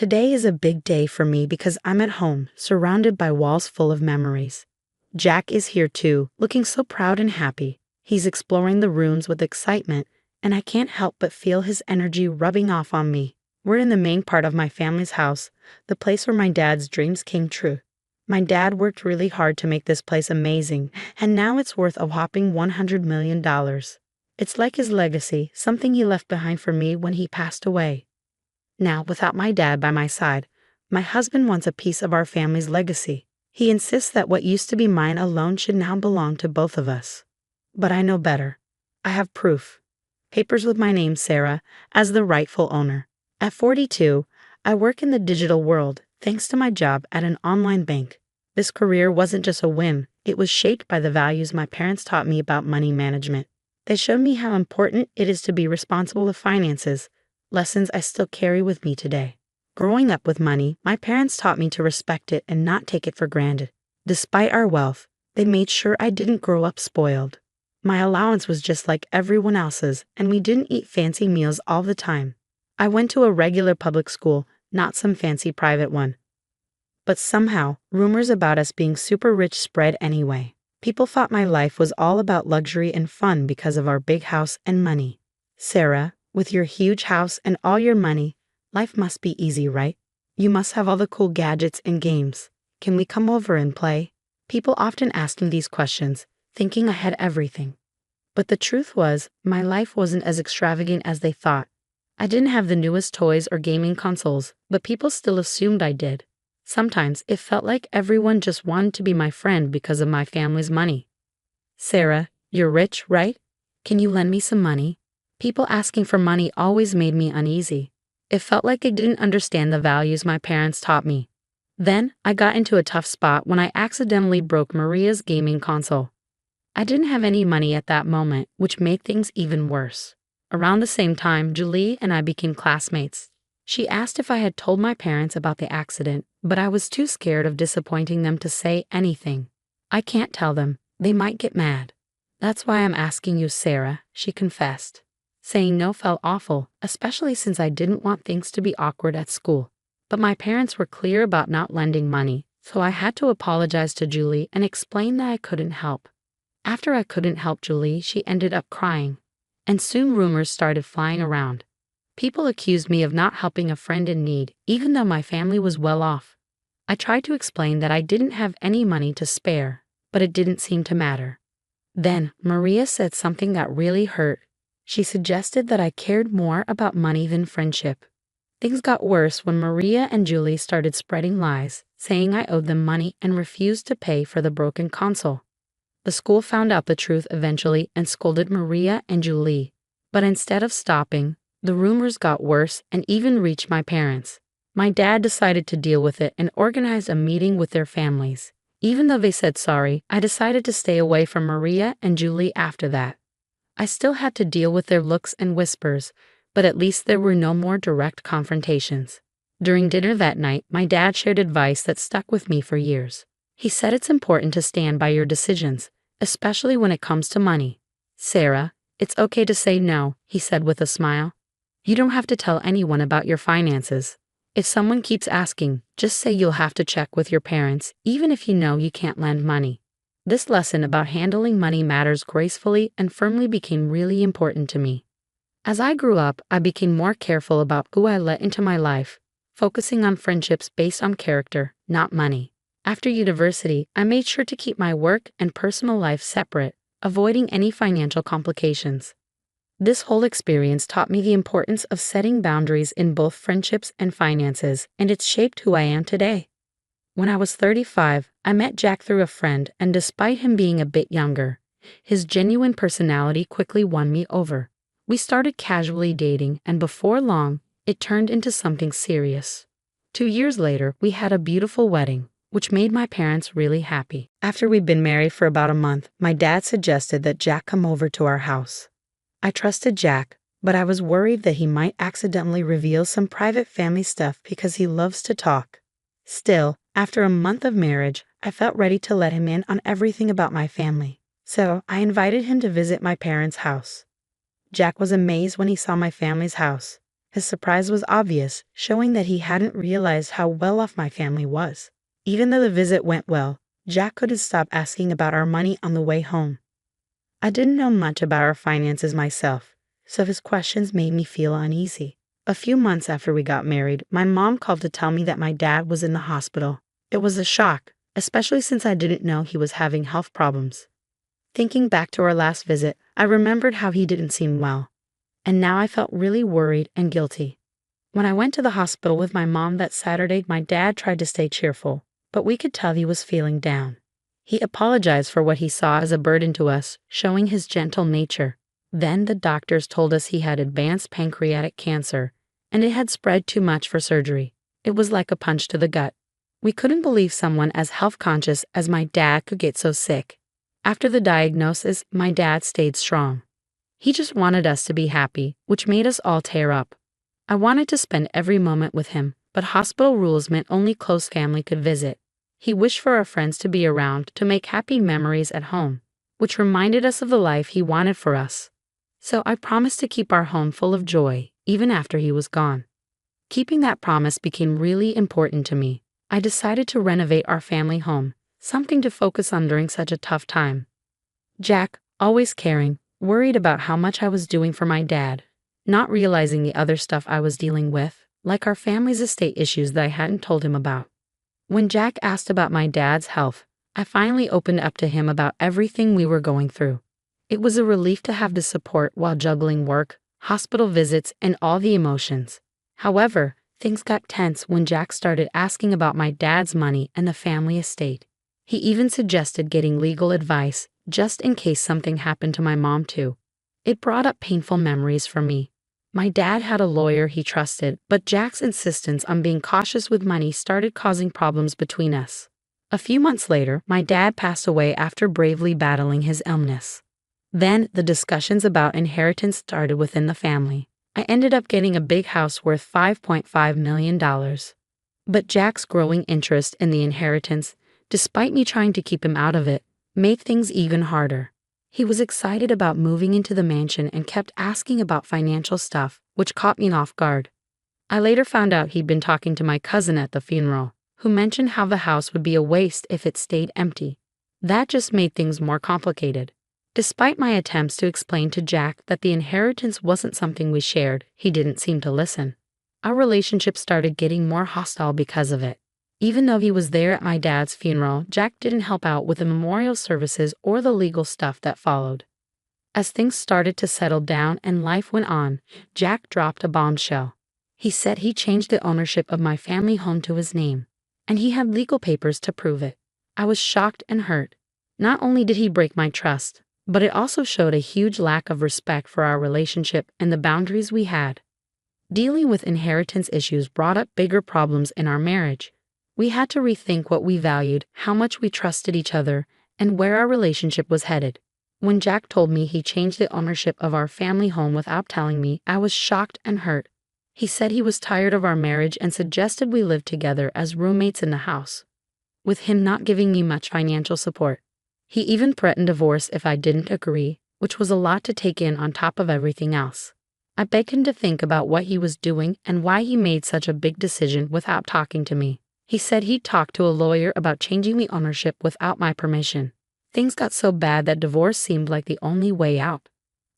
Today is a big day for me because I'm at home, surrounded by walls full of memories. Jack is here too, looking so proud and happy. He's exploring the rooms with excitement, and I can't help but feel his energy rubbing off on me. We're in the main part of my family's house, the place where my dad's dreams came true. My dad worked really hard to make this place amazing, and now it's worth a whopping $100 million. It's like his legacy, something he left behind for me when he passed away. Now, without my dad by my side, my husband wants a piece of our family's legacy. He insists that what used to be mine alone should now belong to both of us. But I know better. I have proof. Papers with my name, Sarah, as the rightful owner. At 42, I work in the digital world, thanks to my job at an online bank. This career wasn't just a whim, it was shaped by the values my parents taught me about money management. They showed me how important it is to be responsible with finances, lessons I still carry with me today. Growing up with money, my parents taught me to respect it and not take it for granted. Despite our wealth, they made sure I didn't grow up spoiled. My allowance was just like everyone else's, and we didn't eat fancy meals all the time. I went to a regular public school, not some fancy private one. But somehow, rumors about us being super rich spread anyway. People thought my life was all about luxury and fun because of our big house and money. Sarah, with your huge house and all your money, life must be easy, right? You must have all the cool gadgets and games. Can we come over and play? People often asked me these questions, thinking I had everything. But the truth was, my life wasn't as extravagant as they thought. I didn't have the newest toys or gaming consoles, but people still assumed I did. Sometimes it felt like everyone just wanted to be my friend because of my family's money. Sarah, you're rich, right? Can you lend me some money? People asking for money always made me uneasy. It felt like I didn't understand the values my parents taught me. Then, I got into a tough spot when I accidentally broke Maria's gaming console. I didn't have any money at that moment, which made things even worse. Around the same time, Julie and I became classmates. She asked if I had told my parents about the accident, but I was too scared of disappointing them to say anything. I can't tell them. They might get mad. That's why I'm asking you, Sarah, she confessed. Saying no felt awful, especially since I didn't want things to be awkward at school. But my parents were clear about not lending money, so I had to apologize to Julie and explain that I couldn't help. After I couldn't help Julie, she ended up crying. And soon rumors started flying around. People accused me of not helping a friend in need, even though my family was well off. I tried to explain that I didn't have any money to spare, but it didn't seem to matter. Then, Maria said something that really hurt. She suggested that I cared more about money than friendship. Things got worse when Maria and Julie started spreading lies, saying I owed them money and refused to pay for the broken console. The school found out the truth eventually and scolded Maria and Julie. But instead of stopping, the rumors got worse and even reached my parents. My dad decided to deal with it and organized a meeting with their families. Even though they said sorry, I decided to stay away from Maria and Julie after that. I still had to deal with their looks and whispers, but at least there were no more direct confrontations. During dinner that night, my dad shared advice that stuck with me for years. He said it's important to stand by your decisions, especially when it comes to money. Sarah, it's okay to say no, he said with a smile. You don't have to tell anyone about your finances. If someone keeps asking, just say you'll have to check with your parents, even if you know you can't lend money. This lesson about handling money matters gracefully and firmly became really important to me. As I grew up, I became more careful about who I let into my life, focusing on friendships based on character, not money. After university, I made sure to keep my work and personal life separate, avoiding any financial complications. This whole experience taught me the importance of setting boundaries in both friendships and finances, and it's shaped who I am today. When I was 35, I met Jack through a friend, and despite him being a bit younger, his genuine personality quickly won me over. We started casually dating, and before long, it turned into something serious. 2 years later, we had a beautiful wedding, which made my parents really happy. After we'd been married for about a month, my dad suggested that Jack come over to our house. I trusted Jack, but I was worried that he might accidentally reveal some private family stuff because he loves to talk. Still, after a month of marriage, I felt ready to let him in on everything about my family. So I invited him to visit my parents' house. Jack was amazed when he saw my family's house. His surprise was obvious, showing that he hadn't realized how well off my family was. Even though the visit went well, Jack couldn't stop asking about our money on the way home. I didn't know much about our finances myself, so his questions made me feel uneasy. A few months after we got married, my mom called to tell me that my dad was in the hospital. It was a shock, especially since I didn't know he was having health problems. Thinking back to our last visit, I remembered how he didn't seem well, and now I felt really worried and guilty. When I went to the hospital with my mom that Saturday, my dad tried to stay cheerful, but we could tell he was feeling down. He apologized for what he saw as a burden to us, showing his gentle nature. Then the doctors told us he had advanced pancreatic cancer, and it had spread too much for surgery. It was like a punch to the gut. We couldn't believe someone as health-conscious as my dad could get so sick. After the diagnosis, my dad stayed strong. He just wanted us to be happy, which made us all tear up. I wanted to spend every moment with him, but hospital rules meant only close family could visit. He wished for our friends to be around to make happy memories at home, which reminded us of the life he wanted for us. So I promised to keep our home full of joy, even after he was gone. Keeping that promise became really important to me. I decided to renovate our family home, something to focus on during such a tough time. Jack, always caring, worried about how much I was doing for my dad, not realizing the other stuff I was dealing with, like our family's estate issues that I hadn't told him about. When Jack asked about my dad's health, I finally opened up to him about everything we were going through. It was a relief to have the support while juggling work, hospital visits, and all the emotions. However, things got tense when Jack started asking about my dad's money and the family estate. He even suggested getting legal advice, just in case something happened to my mom too. It brought up painful memories for me. My dad had a lawyer he trusted, but Jack's insistence on being cautious with money started causing problems between us. A few months later, my dad passed away after bravely battling his illness. Then, the discussions about inheritance started within the family. I ended up getting a big house worth $5.5 million. But Jack's growing interest in the inheritance, despite me trying to keep him out of it, made things even harder. He was excited about moving into the mansion and kept asking about financial stuff, which caught me off guard. I later found out he'd been talking to my cousin at the funeral, who mentioned how the house would be a waste if it stayed empty. That just made things more complicated. Despite my attempts to explain to Jack that the inheritance wasn't something we shared, he didn't seem to listen. Our relationship started getting more hostile because of it. Even though he was there at my dad's funeral, Jack didn't help out with the memorial services or the legal stuff that followed. As things started to settle down and life went on, Jack dropped a bombshell. He said he changed the ownership of my family home to his name, and he had legal papers to prove it. I was shocked and hurt. Not only did he break my trust, but it also showed a huge lack of respect for our relationship and the boundaries we had. Dealing with inheritance issues brought up bigger problems in our marriage. We had to rethink what we valued, how much we trusted each other, and where our relationship was headed. When Jack told me he changed the ownership of our family home without telling me, I was shocked and hurt. He said he was tired of our marriage and suggested we live together as roommates in the house, with him not giving me much financial support. He even threatened divorce if I didn't agree, which was a lot to take in on top of everything else. I begged him to think about what he was doing and why he made such a big decision without talking to me. He said he'd talked to a lawyer about changing the ownership without my permission. Things got so bad that divorce seemed like the only way out.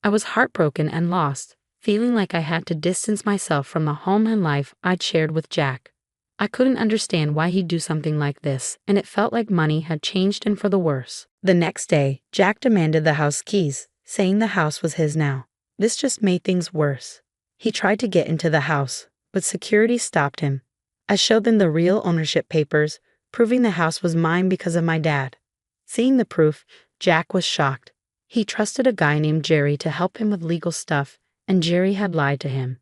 I was heartbroken and lost, feeling like I had to distance myself from the home and life I'd shared with Jack. I couldn't understand why he'd do something like this, and it felt like money had changed and for the worse. The next day, Jack demanded the house keys, saying the house was his now. This just made things worse. He tried to get into the house, but security stopped him. I showed them the real ownership papers, proving the house was mine because of my dad. Seeing the proof, Jack was shocked. He trusted a guy named Jerry to help him with legal stuff, and Jerry had lied to him.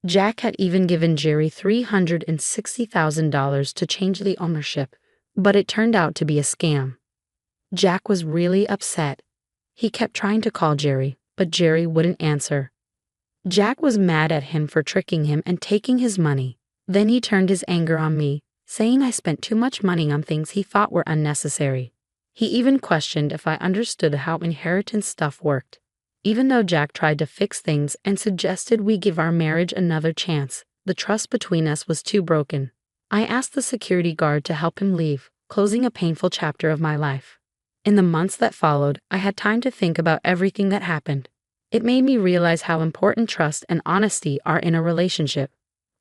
Jack had even given Jerry $360,000 to change the ownership, but it turned out to be a scam. Jack was really upset. He kept trying to call Jerry, but Jerry wouldn't answer. Jack was mad at him for tricking him and taking his money. Then he turned his anger on me, saying I spent too much money on things he thought were unnecessary. He even questioned if I understood how inheritance stuff worked. Even though Jack tried to fix things and suggested we give our marriage another chance, the trust between us was too broken. I asked the security guard to help him leave, closing a painful chapter of my life. In the months that followed, I had time to think about everything that happened. It made me realize how important trust and honesty are in a relationship.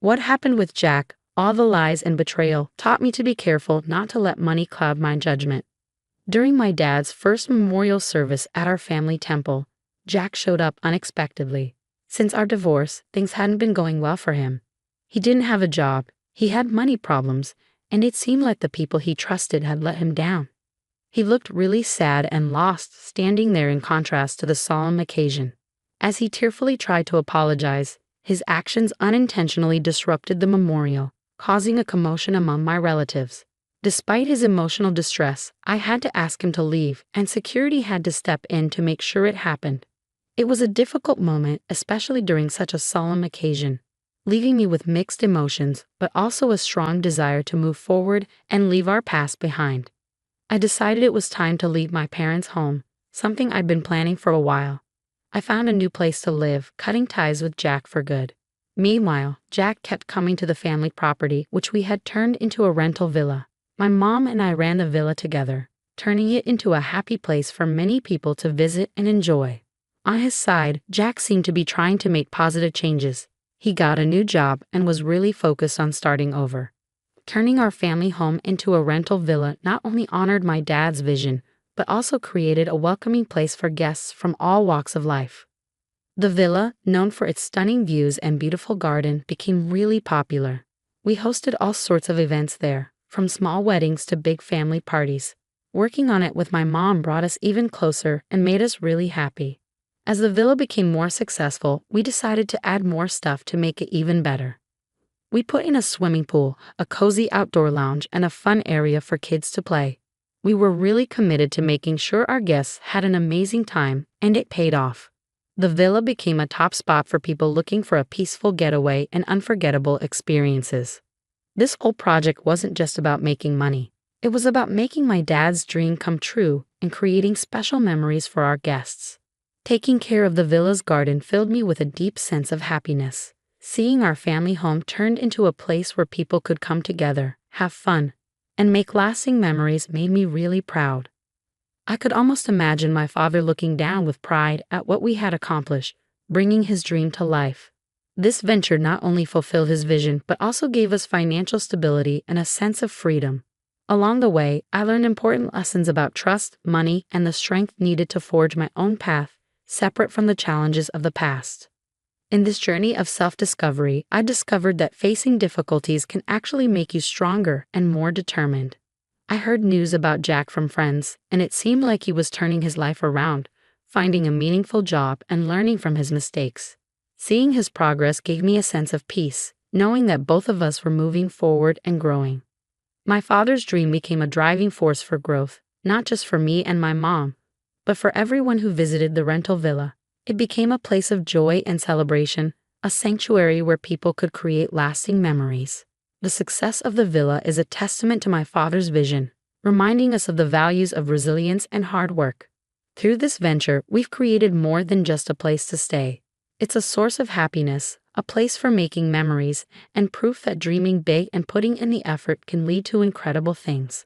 What happened with Jack, all the lies and betrayal, taught me to be careful not to let money cloud my judgment. During my dad's first memorial service at our family temple, Jack showed up unexpectedly. Since our divorce, things hadn't been going well for him. He didn't have a job, he had money problems, and it seemed like the people he trusted had let him down. He looked really sad and lost, standing there in contrast to the solemn occasion. As he tearfully tried to apologize, his actions unintentionally disrupted the memorial, causing a commotion among my relatives. Despite his emotional distress, I had to ask him to leave, and security had to step in to make sure it happened. It was a difficult moment, especially during such a solemn occasion, leaving me with mixed emotions, but also a strong desire to move forward and leave our past behind. I decided it was time to leave my parents' home, something I'd been planning for a while. I found a new place to live, cutting ties with Jack for good. Meanwhile, Jack kept coming to the family property, which we had turned into a rental villa. My mom and I ran the villa together, turning it into a happy place for many people to visit and enjoy. On his side, Jack seemed to be trying to make positive changes. He got a new job and was really focused on starting over. Turning our family home into a rental villa not only honored my dad's vision, but also created a welcoming place for guests from all walks of life. The villa, known for its stunning views and beautiful garden, became really popular. We hosted all sorts of events there, from small weddings to big family parties. Working on it with my mom brought us even closer and made us really happy. As the villa became more successful, we decided to add more stuff to make it even better. We put in a swimming pool, a cozy outdoor lounge, and a fun area for kids to play. We were really committed to making sure our guests had an amazing time, and it paid off. The villa became a top spot for people looking for a peaceful getaway and unforgettable experiences. This whole project wasn't just about making money. It was about making my dad's dream come true and creating special memories for our guests. Taking care of the villa's garden filled me with a deep sense of happiness. Seeing our family home turned into a place where people could come together, have fun, and make lasting memories made me really proud. I could almost imagine my father looking down with pride at what we had accomplished, bringing his dream to life. This venture not only fulfilled his vision, but also gave us financial stability and a sense of freedom. Along the way, I learned important lessons about trust, money, and the strength needed to forge my own path, separate from the challenges of the past. In this journey of self-discovery, I discovered that facing difficulties can actually make you stronger and more determined. I heard news about Jack from friends, and it seemed like he was turning his life around, finding a meaningful job and learning from his mistakes. Seeing his progress gave me a sense of peace, knowing that both of us were moving forward and growing. My father's dream became a driving force for growth, not just for me and my mom, but for everyone who visited the rental villa. It became a place of joy and celebration, a sanctuary where people could create lasting memories. The success of the villa is a testament to my father's vision, reminding us of the values of resilience and hard work. Through this venture, we've created more than just a place to stay. It's a source of happiness, a place for making memories, and proof that dreaming big and putting in the effort can lead to incredible things.